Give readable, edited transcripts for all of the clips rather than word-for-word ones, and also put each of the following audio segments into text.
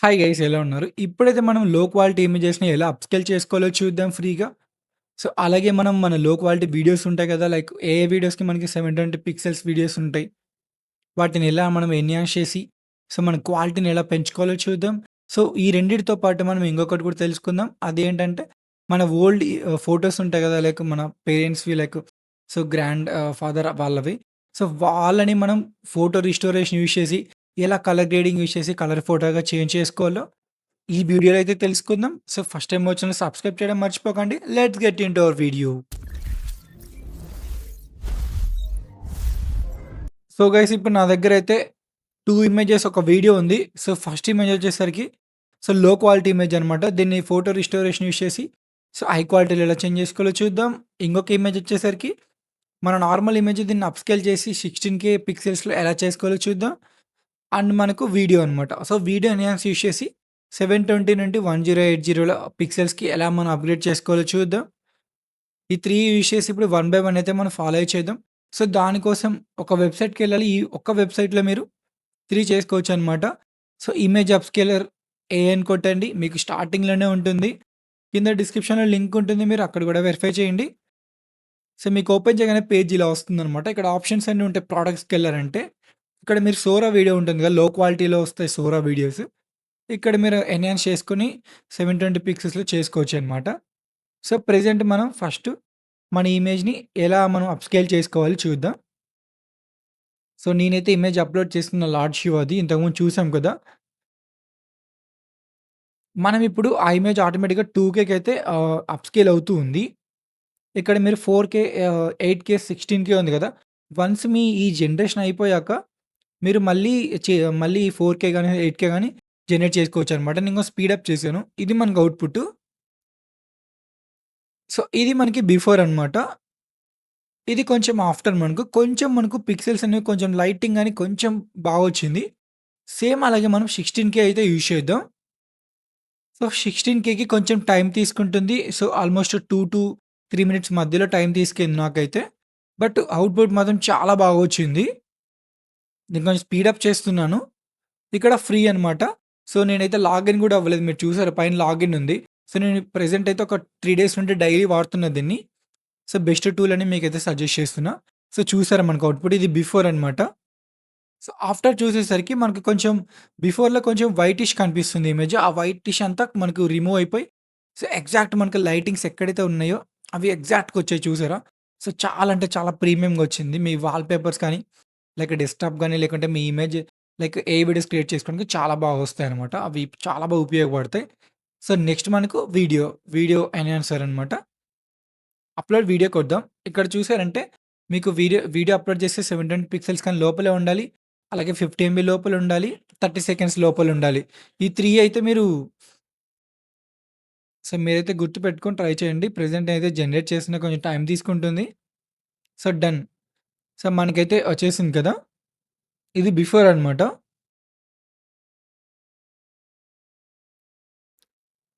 Hi guys ఎలా ఉన్నారు? ఇప్పుడైతే మనం లో క్వాలిటీ ఇమేజెస్‌ని ఎలా అప్‌స్కేల్ చేసుకోవాలో చూద్దాం ఫ్రీగా. సో, అలాగే మనం మన లో క్వాలిటీ వీడియోస్ ఉంటాయి కదా! లైక్ ఏ వీడియోస్‌కి మనకి 720 పిక్సెల్స్ వీడియోస్ ఉంటాయి. వాటిని ఎలా మనం ఎన్హాన్స్ చేసి, సో, మన క్వాలిటీని ఎలా పెంచుకోవాలో చూద్దాం. సో, ఈ రెండిటితో పాటు మనం ఇంకొకటి కూడా తెలుసుకుందాం. అదేంటంటే మన ఓల్డ్ ఫోటోస్ ఉంటాయి కదా! లైక్ మన పేరెంట్స్‌వి లైక్ సో, గ్రాండ్ ఫాదర్ వాళ్ళవి. సో, వాళ్ళని మనం ఫోటో రిస్టోరేషన్ యూజ్ చేసి, ఎలా కలర్ గ్రేడింగ్ యూజ్ చేసి కలర్ ఫోటోగా చేంజ్ చేసుకోవాలో ఈ వీడియోలో అయితే తెలుసుకుందాం. సో, ఫస్ట్ టైమ్ వచ్చిన సబ్స్క్రైబ్ చేయడం మర్చిపోకండి. Let's get into hour video. So, guys ఇప్పుడు నా దగ్గరైతే 2 ఇమేజెస్ ఒక వీడియో ఉంది. సో, ఫస్ట్ ఇమేజ్ వచ్చేసరికి సో, లో క్వాలిటీ ఇమేజ్ అనమాట. దీన్ని ఫోటో రిస్టోరేషన్ యూజ్ చేసి సో, హై క్వాలిటీలో ఎలా చేంజ్ చేసుకోవాలో చూద్దాం. ఇంకొక ఇమేజ్ వచ్చేసరికి మన నార్మల్ ఇమేజ్ దీన్ని అప్‌స్కేల్ చేసి 16K పిక్సెల్స్‌లో ఎలా చేసుకోవాలో చూద్దాం. అండ్ మనకు వీడియో అనమాట. సో, వీడియో ఎన్హాన్స్ యూజ్ చేసి 720 నుండి 1080 పిక్సెల్స్‌కి ఎలా మనం అప్‌గ్రేడ్ చేసుకోవాలో చూద్దాం. ఈ 3 యూజ్ చేసి ఇప్పుడు వన్ బై వన్ అయితే మనం ఫాలో అయ్యి చేద్దాం. సో, దానికోసం ఒక వెబ్‌సైట్‌కెళ్ళాలి. ఈ ఒక్క వెబ్‌సైట్‌లో మీరు 3 చేసుకోవచ్చనమాట. సో, ఇమేజ్ అప్‌స్కేలర్ ఏఐ అని కొట్టండి. మీకు స్టార్టింగ్‌లోనే ఉంటుంది. కింద డిస్క్రిప్షన్‌లో లింక్ ఉంటుంది. మీరు అక్కడ కూడా వెరిఫై చేయండి. సో, మీకు ఓపెన్ చేయగానే పేజ్ ఇలా వస్తుందనమాట. ఇక్కడ ఆప్షన్స్ అన్నీ ఉంటాయి. ప్రొడక్ట్స్‌కెళ్లారంటే ఇక్కడ మీరు సోరా వీడియో ఉంటుంది కదా! లో క్వాలిటీలో వస్తాయి సోరా వీడియోస్. ఇక్కడ మీరు ఎన్హాన్స్ చేసుకొని 720 పిక్సెల్స్‌లో చేసుకోవచ్చనమాట. సో, ప్రెజెంట్ మనం ఫస్ట్ మన ఇమేజ్‌ని ఎలా మనం అప్‌స్కేల్ చేసుకోవాలి చూద్దాం. సో, నేనైతే ఇమేజ్ అప్‌లోడ్ చేస్తున్న లార్డ్ శివాది. ఇంతకుముందు చూసాం కదా! మనం ఇప్పుడు ఆ ఇమేజ్ ఆటోమేటిక్‌గా 2కేకి అయితే అప్‌స్కేల్ అవుతూ ఉంది. ఇక్కడ మీరు 4కే 8కే, 16కే ఉంది కదా! వన్స్ మీ ఈ జనరేషన్ అయిపోయాక మీరు మళ్ళీ చే మళ్ళీ 4కే గాని, 8కే గాని జనరేట్ చేసుకోవచ్చనమాట. నేను స్పీడప్ చేశాను. ఇది మనకు అవుట్‌పుట్. సో, ఇది మనకి బిఫోర్ అనమాట. ఇది కొంచెం ఆఫ్టర్ మనకు. కొంచెం మనకు పిక్సెల్స్ అనేవి కొంచెం లైటింగ్ అని కొంచెం బాగొచ్చింది. సేమ్ అలాగే మనం 16కే అయితే యూజ్ చేద్దాం. సో, 16కేకి కొంచెం టైం తీసుకుంటుంది. సో, ఆల్మోస్ట్ 2-3 మినిట్స్ మధ్యలో టైం తీసుకుంది నాకైతే. బట్ అవుట్‌పుట్ మాత్రం చాలా బాగొచ్చింది. నేను కొంచెం స్పీడప్ చేస్తున్నాను. ఇక్కడ ఫ్రీ అనమాట. సో, నేనైతే లాగిన్ గూడా అవ్వలేదు. మీరు చూసారా పైన లాగిన్ ఉంది. సో, నేను ప్రెజెంట్ అయితే ఒక 3 డేస్ నుండి డైలీ వాడుతున్నా దీన్ని. సో, బెస్ట్ టూల్ అని మీకైతే సజెస్ట్ చేస్తున్నా. సో, చూసారా మనకు అవుట్‌పుట్ ఇది బిఫోర్ అనమాట. సో, ఆఫ్టర్ చూసేసరికి మనకు కొంచెం బిఫోర్‌లో కొంచెం వైటిష్ కనిపిస్తుంది ఇమేజ్. ఆ వైటిష్ అంతా మనకు రిమూవ్ అయిపోయి సో, ఎగ్జాక్ట్ మనకు లైటింగ్స్ ఎక్కడైతే ఉన్నాయో అవి ఎగ్జాక్ట్‌గా వచ్చాయి చూసారా? సో, చాలా అంటే చాలా ప్రీమియంగా వచ్చింది. మీ వాల్ పేపర్స్ కానీ, లైక్ డెస్క్‌టాప్ గాని లేకుంటే మీ image like a videos create చేసుకోవడానికి చాలా బాగా వస్తాయన్నమాట. అవి చాలా బాగా ఉపయోగపడతాయి. సో, నెక్స్ట్ మనకు వీడియో ఎన్హాన్సర్ అనమాట. అప్‌లోడ్ వీడియో కొద్దాం. ఇక్కడ చూసారంటే మీకు వీడియో అప్‌లోడ్ చేస్తే 720 పిక్సెల్స్ కానీ లోపలే ఉండాలి. అలాగే 50 ఎంబీ లోపల ఉండాలి. 30 సెకండ్స్ లోపల ఉండాలి. ఈ 3 అయితే మీరైతే గుర్తుపెట్టుకొని ట్రై చేయండి. ప్రెజెంట్ అయితే జనరేట్ చేసిన కొంచెం టైం తీసుకుంటుంది. So, done. సో, మనకైతే వచ్చేసింది కదా! ఇది బిఫోర్ అనమాట.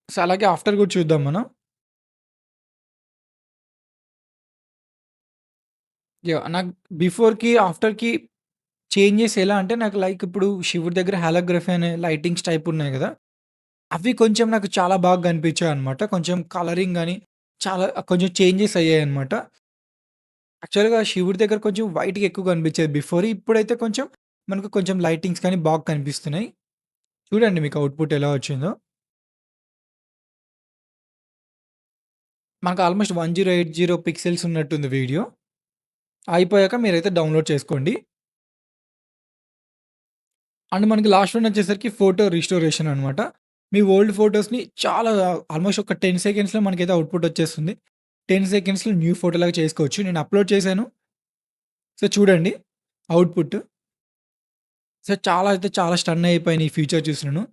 సో, అలాగే ఆఫ్టర్ కూడా చూద్దాం మనం. నాకు బిఫోర్‌కి, ఆఫ్టర్‌కి చేంజెస్ ఎలా అంటే నాకు లైక్ ఇప్పుడు శివుడి దగ్గర హాలోగ్రఫీ అనే లైటింగ్స్ టైప్ ఉన్నాయి గదా! అవి కొంచెం నాకు చాలా బాగా కనిపించాయన్నమాట. కొంచెం కలరింగ్ గాని, చాలా కొంచెం చేంజెస్ అయ్యాయన్నమాట. యాక్చువల్‌గా శివుడి దగ్గర కొంచెం వైట్‌గా ఎక్కువ కనిపించేది బిఫోర్. ఇప్పుడైతే కొంచెం మనకు కొంచెం లైటింగ్స్ కానీ బాగా కనిపిస్తున్నాయి. చూడండి మీకు అవుట్‌పుట్ ఎలా వచ్చిందో. మనకు ఆల్‌మోస్ట్ 1080 పిక్సెల్స్ ఉన్నట్టుంది వీడియో. అయిపోయాక మీరైతే డౌన్‌లోడ్ చేసుకోండి. అండ్ మనకి లాస్ట్ వన్ వచ్చేసరికి ఫోటో రిస్టోరేషన్ అనమాట. మీ ఓల్డ్ ఫోటోస్‌ని చాలా ఆల్‌మోస్ట్ ఒక 10 సెకండ్స్‌లో మనకైతే అవుట్‌పుట్ వచ్చేస్తుంది. 10 సెకండ్స్‌లో న్యూ ఫోటోలాగా చేసుకోవచ్చు. నేను అప్‌లోడ్ చేశాను. సో, చూడండి అవుట్‌పుట్. సో, చాలా అయితే చాలా స్టన్ అయిపోయాను ఈ ఫీచర్ చూసి నేను.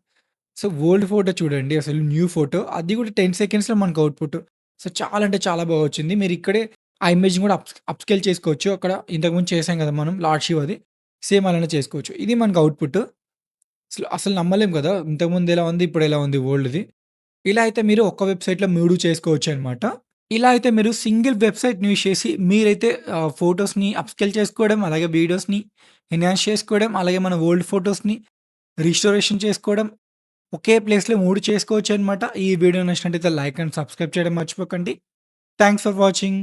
సో, ఓల్డ్ ఫోటో చూడండి అసలు న్యూ ఫోటో. అది కూడా 10 సెకండ్స్‌లో మనకు అవుట్‌పుట్. సో, చాలా అంటే చాలా బా వచ్చింది. మీరు ఇక్కడే ఆ ఇమేజ్‌ని కూడా అప్‌స్కేల్ చేసుకోవచ్చు. అక్కడ ఇంతకుముందు చేసాం కదా మనం లార్డ్ శివది. సేమ్ అలానే చేసుకోవచ్చు. ఇది మనకు అవుట్‌పుట్. అసలు నమ్మలేం గదా! ఇంతకుముందు ఎలా ఉంది, ఇప్పుడు ఎలా ఉంది ఓల్డ్‌ది. ఇలా అయితే మీరు ఒక్క వెబ్‌సైట్‌లో 3 చేసుకోవచ్చనమాట. ఇలా అయితే మీరు సింగిల్ వెబ్‌సైట్‌ని యూజ్ చేసి మీరైతే ఫోటోస్‌ని అప్‌స్కేల్ చేసుకోవడం, అలాగే వీడియోస్‌ని ఎన్హాన్స్ చేసుకోవడం, అలాగే మన ఓల్డ్ ఫోటోస్‌ని రిస్టోరేషన్ చేసుకోవడం, ఒకే ప్లేస్‌లో 3 చేసుకోవచ్చనమాట. ఈ వీడియో నచ్చినట్టయితే లైక్ అండ్ సబ్స్క్రైబ్ చేయడం మర్చిపోకండి. Thanks for watching.